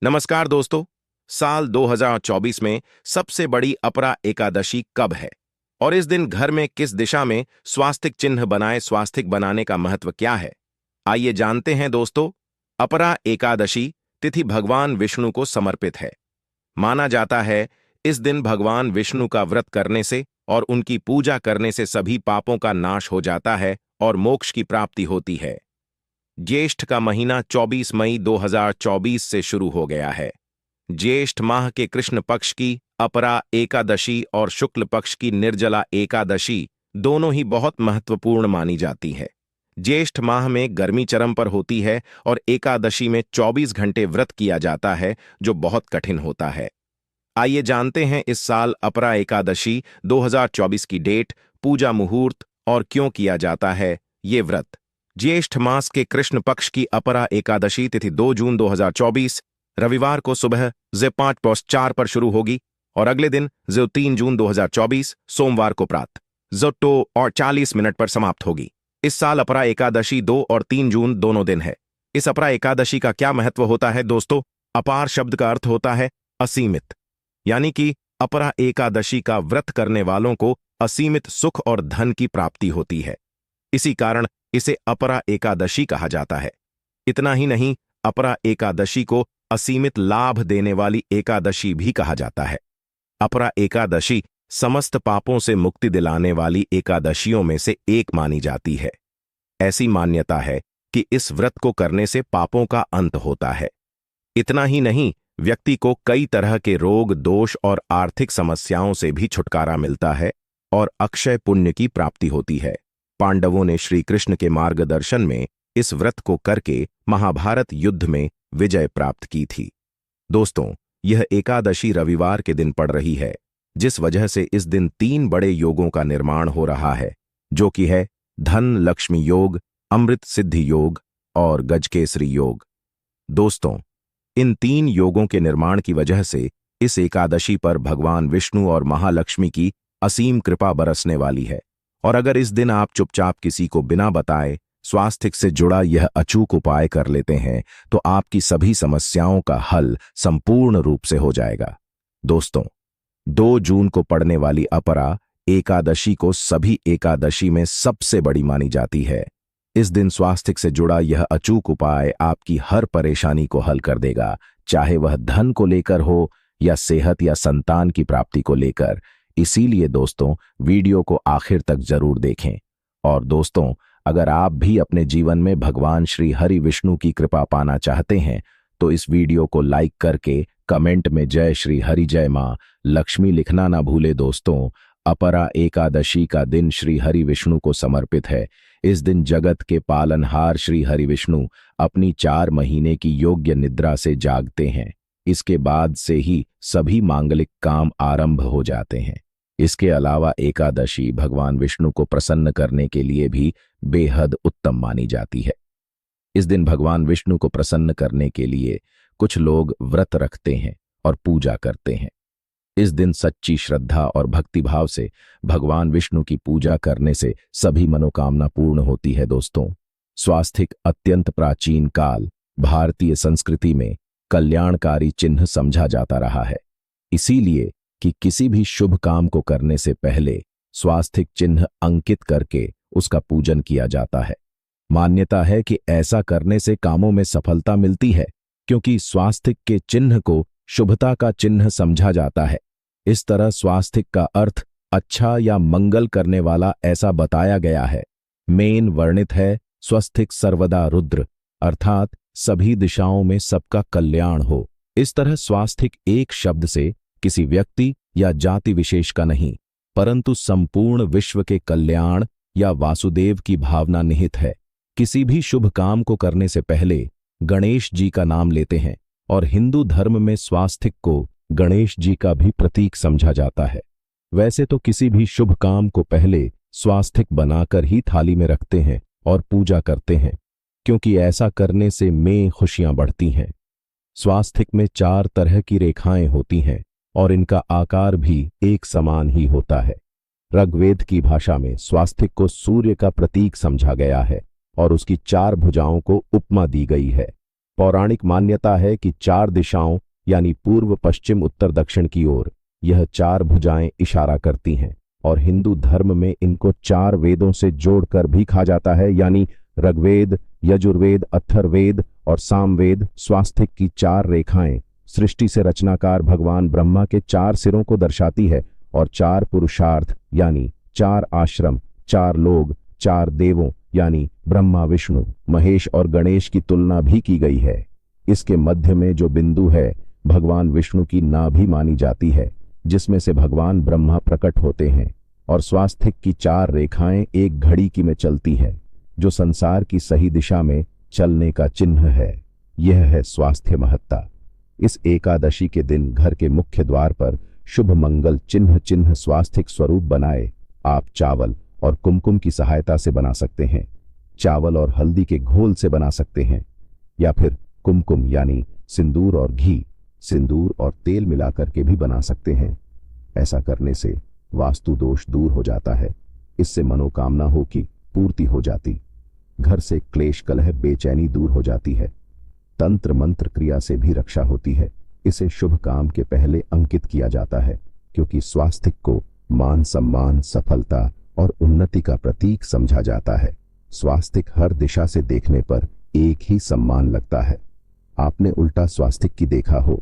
नमस्कार दोस्तों। साल 2024 में सबसे बड़ी अपरा एकादशी कब है और इस दिन घर में किस दिशा में स्वास्तिक चिन्ह बनाए? स्वास्तिक बनाने का महत्व क्या है, आइए जानते हैं दोस्तों। अपरा एकादशी तिथि भगवान विष्णु को समर्पित है। माना जाता है इस दिन भगवान विष्णु का व्रत करने से और उनकी पूजा करने से सभी पापों का नाश हो जाता है और मोक्ष की प्राप्ति होती है। ज्येष्ठ का महीना 24 मई 2024 से शुरू हो गया है। ज्येष्ठ माह के कृष्ण पक्ष की अपरा एकादशी और शुक्ल पक्ष की निर्जला एकादशी दोनों ही बहुत महत्वपूर्ण मानी जाती है। ज्येष्ठ माह में गर्मी चरम पर होती है और एकादशी में 24 घंटे व्रत किया जाता है, जो बहुत कठिन होता है। आइए जानते हैं इस साल अपरा एकादशी 2024 की डेट, पूजा मुहूर्त और क्यों किया जाता है ये व्रत। ज्येष्ठ मास के कृष्ण पक्ष की अपरा एकादशी तिथि 2 जून 2024 रविवार को सुबह ज5:04 पर शुरू होगी और अगले दिन जो 3 जून 2024 सोमवार को प्रातः जो2:40 पर समाप्त होगी। इस साल अपरा एकादशी 2 और 3 जून दोनों दिन है। इस अपरा एकादशी का क्या महत्व होता है दोस्तों? अपार शब्द का अर्थ होता है असीमित, यानी कि अपरा एकादशी का व्रत करने वालों को असीमित सुख और धन की प्राप्ति होती है। इसी कारण इसे अपरा एकादशी कहा जाता है। इतना ही नहीं, अपरा एकादशी को असीमित लाभ देने वाली एकादशी भी कहा जाता है। अपरा एकादशी समस्त पापों से मुक्ति दिलाने वाली एकादशियों में से एक मानी जाती है। ऐसी मान्यता है कि इस व्रत को करने से पापों का अंत होता है। इतना ही नहीं, व्यक्ति को कई तरह के रोग, दोष और आर्थिक समस्याओं से भी छुटकारा मिलता है और अक्षय पुण्य की प्राप्ति होती है। पांडवों ने श्री कृष्ण के मार्गदर्शन में इस व्रत को करके महाभारत युद्ध में विजय प्राप्त की थी। दोस्तों, यह एकादशी रविवार के दिन पड़ रही है, जिस वजह से इस दिन 3 बड़े योगों का निर्माण हो रहा है, जो कि है धन लक्ष्मी योग, अमृत सिद्धि योग और गजकेसरी योग। दोस्तों, इन 3 योगों के निर्माण की वजह से इस एकादशी पर भगवान विष्णु और महालक्ष्मी की असीम कृपा बरसने वाली है। और अगर इस दिन आप चुपचाप किसी को बिना बताए स्वास्तिक से जुड़ा यह अचूक उपाय कर लेते हैं, तो आपकी सभी समस्याओं का हल संपूर्ण रूप से हो जाएगा। दोस्तों, 2 जून को पड़ने वाली अपरा एकादशी को सभी एकादशी में सबसे बड़ी मानी जाती है। इस दिन स्वास्तिक से जुड़ा यह अचूक उपाय आपकी हर परेशानी को हल कर देगा, चाहे वह धन को लेकर हो या सेहत या संतान की प्राप्ति को लेकर। इसीलिए दोस्तों, वीडियो को आखिर तक जरूर देखें। और दोस्तों, अगर आप भी अपने जीवन में भगवान श्री हरि विष्णु की कृपा पाना चाहते हैं, तो इस वीडियो को लाइक करके कमेंट में जय श्री हरि जय मां लक्ष्मी लिखना ना भूले। दोस्तों, अपरा एकादशी का दिन श्री हरि विष्णु को समर्पित है। इस दिन जगत के पालनहार श्री हरि विष्णु अपनी 4 महीने की योग्य निद्रा से जागते हैं। इसके बाद से ही सभी मांगलिक काम आरंभ हो जाते हैं। इसके अलावा एकादशी भगवान विष्णु को प्रसन्न करने के लिए भी बेहद उत्तम मानी जाती है। इस दिन भगवान विष्णु को प्रसन्न करने के लिए कुछ लोग व्रत रखते हैं और पूजा करते हैं। इस दिन सच्ची श्रद्धा और भक्तिभाव से भगवान विष्णु की पूजा करने से सभी मनोकामना पूर्ण होती है। दोस्तों, स्वास्तिक अत्यंत प्राचीन काल भारतीय संस्कृति में कल्याणकारी चिन्ह समझा जाता रहा है। इसीलिए कि किसी भी शुभ काम को करने से पहले स्वास्तिक चिन्ह अंकित करके उसका पूजन किया जाता है। मान्यता है कि ऐसा करने से कामों में सफलता मिलती है, क्योंकि स्वास्तिक के चिन्ह को शुभता का चिन्ह समझा जाता है। इस तरह स्वास्तिक का अर्थ अच्छा या मंगल करने वाला ऐसा बताया गया है। मेन वर्णित है स्वस्तिक सर्वदा रुद्र, अर्थात सभी दिशाओं में सबका कल्याण हो। इस तरह स्वास्तिक एक शब्द से किसी व्यक्ति या जाति विशेष का नहीं, परंतु संपूर्ण विश्व के कल्याण या वासुदेव की भावना निहित है। किसी भी शुभ काम को करने से पहले गणेश जी का नाम लेते हैं और हिंदू धर्म में स्वास्तिक को गणेश जी का भी प्रतीक समझा जाता है। वैसे तो किसी भी शुभ काम को पहले स्वास्तिक बनाकर ही थाली में रखते हैं और पूजा करते हैं, क्योंकि ऐसा करने से में खुशियां बढ़ती हैं। स्वास्तिक में 4 तरह की रेखाएं होती हैं और इनका आकार भी एक समान ही होता है। ऋग्वेद की भाषा में स्वास्तिक को सूर्य का प्रतीक समझा गया है और उसकी 4 भुजाओं को उपमा दी गई है। पौराणिक मान्यता है कि 4 दिशाओं यानी पूर्व, पश्चिम, उत्तर, दक्षिण की ओर यह 4 भुजाएं इशारा करती हैं और हिंदू धर्म में इनको 4 वेदों से जोड़कर भी कहा जाता है, यानी ऋग्वेद, यजुर्वेद, अथर्ववेद और सामवेद। स्वास्तिक की 4 रेखाएं सृष्टि से रचनाकार भगवान ब्रह्मा के 4 सिरों को दर्शाती है और 4 पुरुषार्थ यानी 4 आश्रम, 4 लोग, 4 देवों यानी ब्रह्मा, विष्णु, महेश और गणेश की तुलना भी की गई है। इसके मध्य में जो बिंदु है भगवान विष्णु की नाभि मानी जाती है, जिसमें से भगवान ब्रह्मा प्रकट होते हैं। और स्वास्तिक की 4 रेखाएं एक घड़ी की में चलती है, जो संसार की सही दिशा में चलने का चिन्ह है। यह है स्वास्थ्य महत्ता। इस एकादशी के दिन घर के मुख्य द्वार पर शुभ मंगल चिन्ह स्वास्तिक स्वरूप बनाए आप चावल और कुमकुम की सहायता से बना सकते हैं। चावल और हल्दी के घोल से बना सकते हैं, या फिर कुमकुम यानी सिंदूर और घी, सिंदूर और तेल मिलाकर के भी बना सकते हैं। ऐसा करने से वास्तु दोष दूर हो जाता है। इससे मनोकामना हो की पूर्ति हो जाती, घर से क्लेश, कलह, बेचैनी दूर हो जाती है। तंत्र मंत्र क्रिया से भी रक्षा होती है। इसे शुभ काम के पहले अंकित किया जाता है, क्योंकि स्वास्तिक को मान, सम्मान, सफलता और उन्नति का प्रतीक समझा जाता है। स्वास्तिक हर दिशा से देखने पर एक ही सम्मान लगता है। आपने उल्टा स्वास्तिक की देखा हो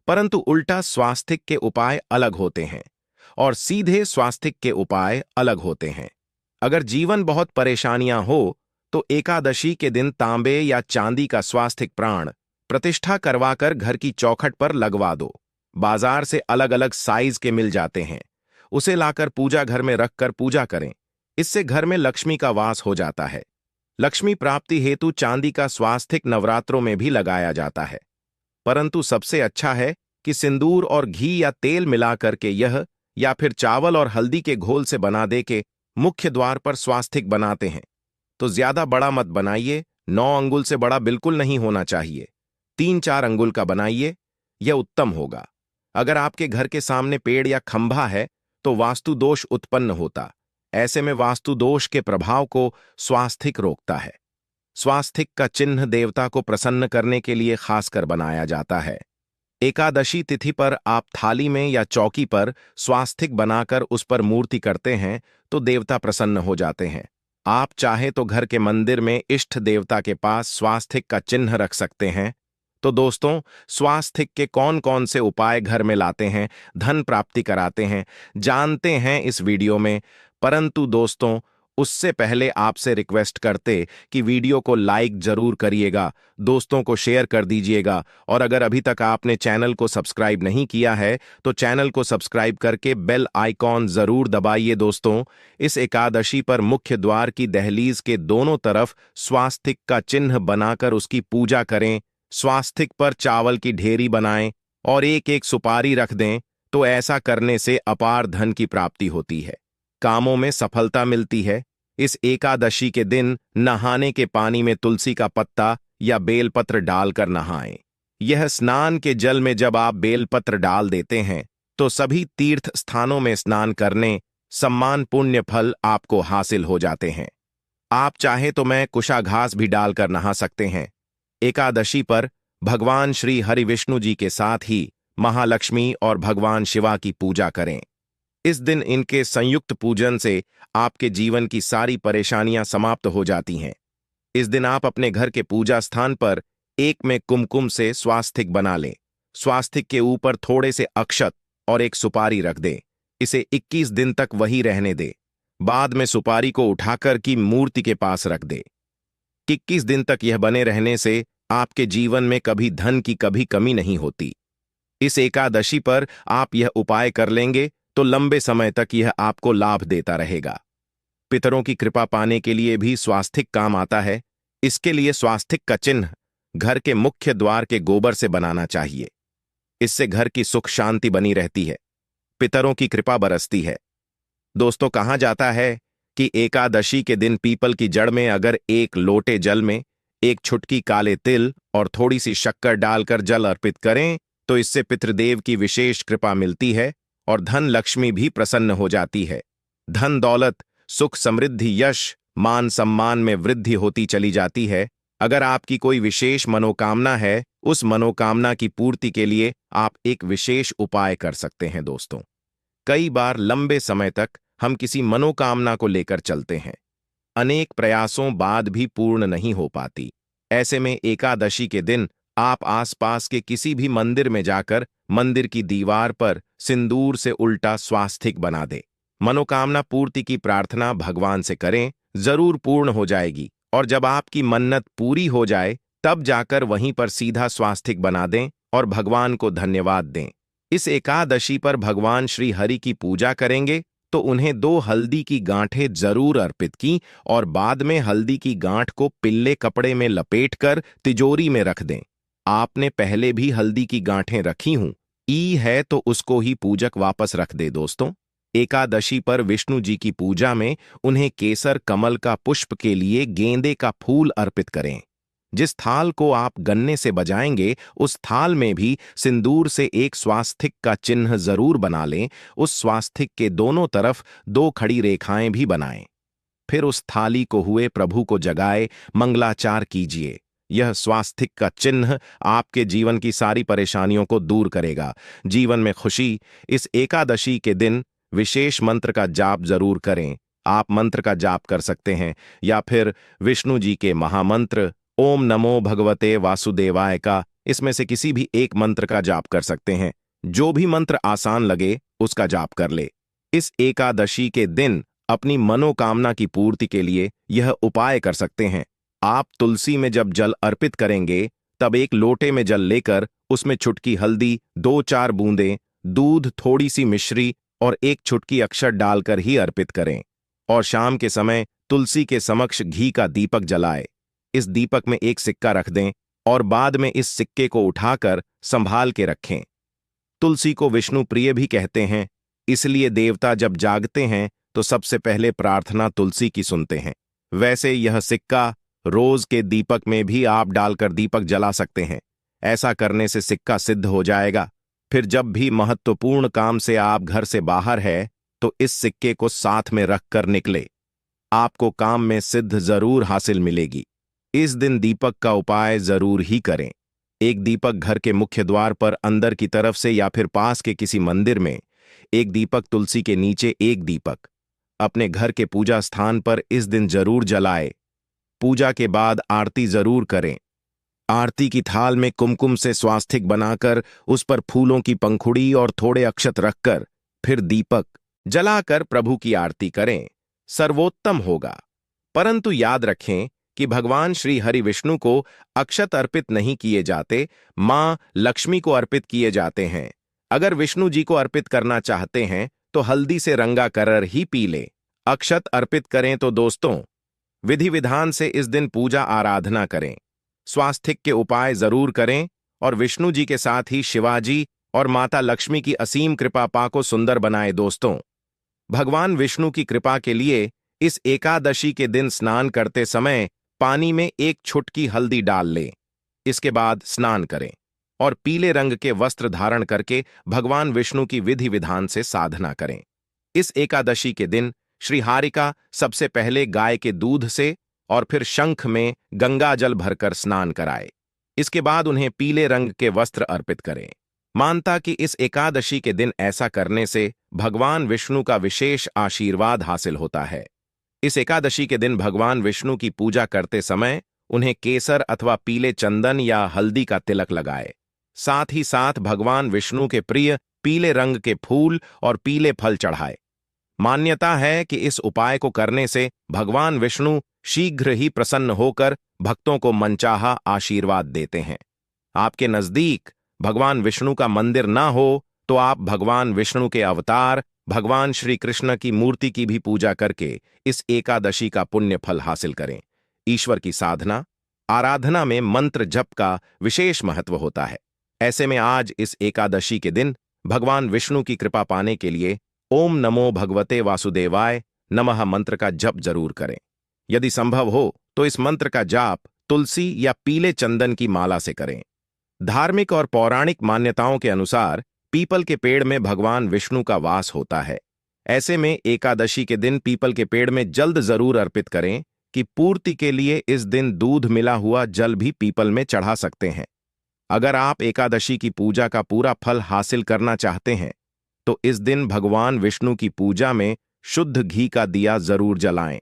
परंतु उल्टा स्वास्तिक के उपाय अलग होते हैं और सीधे स्वास्तिक के उपाय अलग होते हैं। अगर जीवन बहुत परेशानियां हो तो एकादशी के दिन तांबे या चांदी का स्वास्तिक प्राण प्रतिष्ठा करवाकर घर की चौखट पर लगवा दो। बाजार से अलग अलग साइज के मिल जाते हैं। उसे लाकर पूजा घर में रखकर पूजा करें। इससे घर में लक्ष्मी का वास हो जाता है। लक्ष्मी प्राप्ति हेतु चांदी का स्वास्तिक नवरात्रों में भी लगाया जाता है, परंतु सबसे अच्छा है कि सिंदूर और घी या तेल मिलाकर के यह, या फिर चावल और हल्दी के घोल से बना दे के मुख्य द्वार पर स्वास्तिक बनाते हैं तो ज्यादा बड़ा मत बनाइए। 9 अंगुल से बड़ा बिल्कुल नहीं होना चाहिए। 3-4 अंगुल का बनाइए, यह उत्तम होगा। अगर आपके घर के सामने पेड़ या खंभा है तो वास्तु दोष उत्पन्न होता। ऐसे में वास्तु दोष के प्रभाव को स्वास्तिक रोकता है। स्वास्तिक का चिन्ह देवता को प्रसन्न करने के लिए खासकर बनाया जाता है। एकादशी तिथि पर आप थाली में या चौकी पर स्वास्तिक बनाकर उस पर मूर्ति करते हैं तो देवता प्रसन्न हो जाते हैं। आप चाहे तो घर के मंदिर में इष्ट देवता के पास स्वास्तिक का चिन्ह रख सकते हैं। तो दोस्तों, स्वास्तिक के कौन कौन से उपाय घर में लाते हैं, धन प्राप्ति कराते हैं, जानते हैं इस वीडियो में। परंतु दोस्तों, उससे पहले आपसे रिक्वेस्ट करते कि वीडियो को लाइक जरूर करिएगा, दोस्तों को शेयर कर दीजिएगा और अगर अभी तक आपने चैनल को सब्सक्राइब नहीं किया है तो चैनल को सब्सक्राइब करके बेल आइकॉन जरूर दबाइए। दोस्तों, इस एकादशी पर मुख्य द्वार की दहलीज के दोनों तरफ स्वास्तिक का चिन्ह बनाकर उसकी पूजा करें। स्वास्तिक पर चावल की ढेरी बनाएं और एक एक सुपारी रख दें, तो ऐसा करने से अपार धन की प्राप्ति होती है, कामों में सफलता मिलती है। इस एकादशी के दिन नहाने के पानी में तुलसी का पत्ता या बेलपत्र डालकर नहाएं। यह स्नान के जल में जब आप बेलपत्र डाल देते हैं तो सभी तीर्थ स्थानों में स्नान करने सम्मान पुण्य फल आपको हासिल हो जाते हैं। आप चाहे तो मैं कुशाघास भी डालकर नहा सकते हैं। एकादशी पर भगवान श्री हरि विष्णु जी के साथ ही महालक्ष्मी और भगवान शिवा की पूजा करें। इस दिन इनके संयुक्त पूजन से आपके जीवन की सारी परेशानियां समाप्त हो जाती हैं। इस दिन आप अपने घर के पूजा स्थान पर एक में कुमकुम से स्वास्तिक बना लें। स्वास्तिक के ऊपर थोड़े से अक्षत और एक सुपारी रख दें। इसे 21 दिन तक वही रहने दें। बाद में सुपारी को उठाकर की मूर्ति के पास रख दें। 21 दिन तक यह बने रहने से आपके जीवन में कभी धन की कभी कमी नहीं होती। इस एकादशी पर आप यह उपाय कर लेंगे तो लंबे समय तक यह आपको लाभ देता रहेगा। पितरों की कृपा पाने के लिए भी स्वास्तिक काम आता है। इसके लिए स्वास्तिक का चिन्ह घर के मुख्य द्वार के गोबर से बनाना चाहिए। इससे घर की सुख शांति बनी रहती है, पितरों की कृपा बरसती है। दोस्तों, कहा जाता है कि एकादशी के दिन पीपल की जड़ में अगर एक लोटे जल में एक छुटकी काले तिल और थोड़ी सी शक्कर डालकर जल अर्पित करें तो इससे पितृदेव की विशेष कृपा मिलती है और धन लक्ष्मी भी प्रसन्न हो जाती है। धन दौलत, सुख, समृद्धि, यश, मान सम्मान में वृद्धि होती चली जाती है। अगर आपकी कोई विशेष मनोकामना है, उस मनोकामना की पूर्ति के लिए आप एक विशेष उपाय कर सकते हैं दोस्तों। कई बार लंबे समय तक हम किसी मनोकामना को लेकर चलते हैं, अनेक प्रयासों बाद भी पूर्ण नहीं हो पाती। ऐसे में एकादशी के दिन आप आसपास के किसी भी मंदिर में जाकर मंदिर की दीवार पर सिंदूर से उल्टा स्वास्तिक बना दे। मनोकामना पूर्ति की प्रार्थना भगवान से करें, जरूर पूर्ण हो जाएगी। और जब आपकी मन्नत पूरी हो जाए तब जाकर वहीं पर सीधा स्वास्तिक बना दें और भगवान को धन्यवाद दें। इस एकादशी पर भगवान श्री हरि की पूजा करेंगे तो उन्हें 2 हल्दी की गांठें जरूर अर्पित की और बाद में हल्दी की गांठ को पिल्ले कपड़े में लपेटकर तिजोरी में रख दें। आपने पहले भी हल्दी की गांठें रखी हूं, ई है तो उसको ही पूजक वापस रख दे दोस्तों। एकादशी पर विष्णु जी की पूजा में उन्हें केसर कमल का पुष्प के लिए गेंदे का फूल अर्पित करें। जिस थाल को आप गन्ने से बजाएंगे उस थाल में भी सिंदूर से एक स्वास्तिक का चिन्ह जरूर बना लें। उस स्वास्तिक के दोनों तरफ 2 खड़ी रेखाएं भी बनाएं। फिर उस थाली को हुए प्रभु को जगाए मंगलाचार कीजिए। यह स्वास्तिक का चिन्ह आपके जीवन की सारी परेशानियों को दूर करेगा, जीवन में खुशी। इस एकादशी के दिन विशेष मंत्र का जाप जरूर करें। आप मंत्र का जाप कर सकते हैं या फिर विष्णु जी के महामंत्र ओम नमो भगवते वासुदेवाय का, इसमें से किसी भी एक मंत्र का जाप कर सकते हैं। जो भी मंत्र आसान लगे उसका जाप कर ले। इस एकादशी के दिन अपनी मनोकामना की पूर्ति के लिए यह उपाय कर सकते हैं। आप तुलसी में जब जल अर्पित करेंगे तब एक लोटे में जल लेकर उसमें चुटकी हल्दी, 2-4 बूंदें दूध, थोड़ी सी मिश्री और 1 चुटकी अक्षर डालकर ही अर्पित करें। और शाम के समय तुलसी के समक्ष घी का दीपक जलाए। इस दीपक में एक सिक्का रख दें और बाद में इस सिक्के को उठाकर संभाल के रखें। तुलसी को विष्णु प्रिय भी कहते हैं, इसलिए देवता जब जागते हैं तो सबसे पहले प्रार्थना तुलसी की सुनते हैं। वैसे यह सिक्का रोज के दीपक में भी आप डालकर दीपक जला सकते हैं। ऐसा करने से सिक्का सिद्ध हो जाएगा। फिर जब भी महत्वपूर्ण काम से आप घर से बाहर है तो इस सिक्के को साथ में रखकर निकले। आपको काम में सिद्ध जरूर हासिल मिलेगी। इस दिन दीपक का उपाय जरूर ही करें। एक दीपक घर के मुख्य द्वार पर अंदर की तरफ से या फिर पास के किसी मंदिर में, एक दीपक तुलसी के नीचे, एक दीपक अपने घर के पूजा स्थान पर इस दिन जरूर जलाए। पूजा के बाद आरती जरूर करें। आरती की थाल में कुमकुम से स्वास्तिक बनाकर उस पर फूलों की पंखुड़ी और थोड़े अक्षत रखकर फिर दीपक जलाकर प्रभु की आरती करें, सर्वोत्तम होगा। परंतु याद रखें कि भगवान श्री हरि विष्णु को अक्षत अर्पित नहीं किए जाते, मां लक्ष्मी को अर्पित किए जाते हैं। अगर विष्णु जी को अर्पित करना चाहते हैं तो हल्दी से रंगा कर ही पी लें। अक्षत अर्पित करें तो दोस्तों विधि विधान से इस दिन पूजा आराधना करें। स्वास्तिक के उपाय जरूर करें और विष्णु जी के साथ ही शिवाजी और माता लक्ष्मी की असीम कृपा पाको सुंदर बनाए दोस्तों। भगवान विष्णु की कृपा के लिए इस एकादशी के दिन स्नान करते समय पानी में 1 चुटकी हल्दी डाल लें। इसके बाद स्नान करें और पीले रंग के वस्त्र धारण करके भगवान विष्णु की विधि विधान से साधना करें। इस एकादशी के दिन श्री हारिका सबसे पहले गाय के दूध से और फिर शंख में गंगा जल भरकर स्नान कराए। इसके बाद उन्हें पीले रंग के वस्त्र अर्पित करें। मानता कि इस एकादशी के दिन ऐसा करने से भगवान विष्णु का विशेष आशीर्वाद हासिल होता है। इस एकादशी के दिन भगवान विष्णु की पूजा करते समय उन्हें केसर अथवा पीले चंदन या हल्दी का तिलक लगाए। साथ ही साथ भगवान विष्णु के प्रिय पीले रंग के फूल और पीले फल चढ़ाए। मान्यता है कि इस उपाय को करने से भगवान विष्णु शीघ्र ही प्रसन्न होकर भक्तों को मनचाहा आशीर्वाद देते हैं। आपके नजदीक भगवान विष्णु का मंदिर ना हो तो आप भगवान विष्णु के अवतार भगवान श्री कृष्ण की मूर्ति की भी पूजा करके इस एकादशी का पुण्य फल हासिल करें। ईश्वर की साधना आराधना में मंत्र जप का विशेष महत्व होता है। ऐसे में आज इस एकादशी के दिन भगवान विष्णु की कृपा पाने के लिए ओम नमो भगवते वासुदेवाय नमः मंत्र का जप जरूर करें। यदि संभव हो तो इस मंत्र का जाप तुलसी या पीले चंदन की माला से करें। धार्मिक और पौराणिक मान्यताओं के अनुसार पीपल के पेड़ में भगवान विष्णु का वास होता है। ऐसे में एकादशी के दिन पीपल के पेड़ में जल्द जरूर अर्पित करें, कि पूर्ति के लिए इस दिन दूध मिला हुआ जल भी पीपल में चढ़ा सकते हैं। अगर आप एकादशी की पूजा का पूरा फल हासिल करना चाहते हैं तो इस दिन भगवान विष्णु की पूजा में शुद्ध घी का दिया जरूर जलाएं।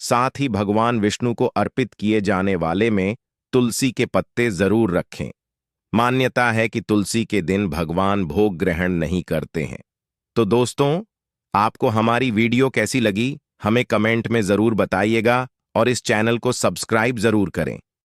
साथ ही भगवान विष्णु को अर्पित किए जाने वाले में तुलसी के पत्ते जरूर रखें। मान्यता है कि तुलसी के दिन भगवान भोग ग्रहण नहीं करते हैं। तो दोस्तों, आपको हमारी वीडियो कैसी लगी हमें कमेंट में जरूर बताइएगा और इस चैनल को सब्सक्राइब जरूर करें।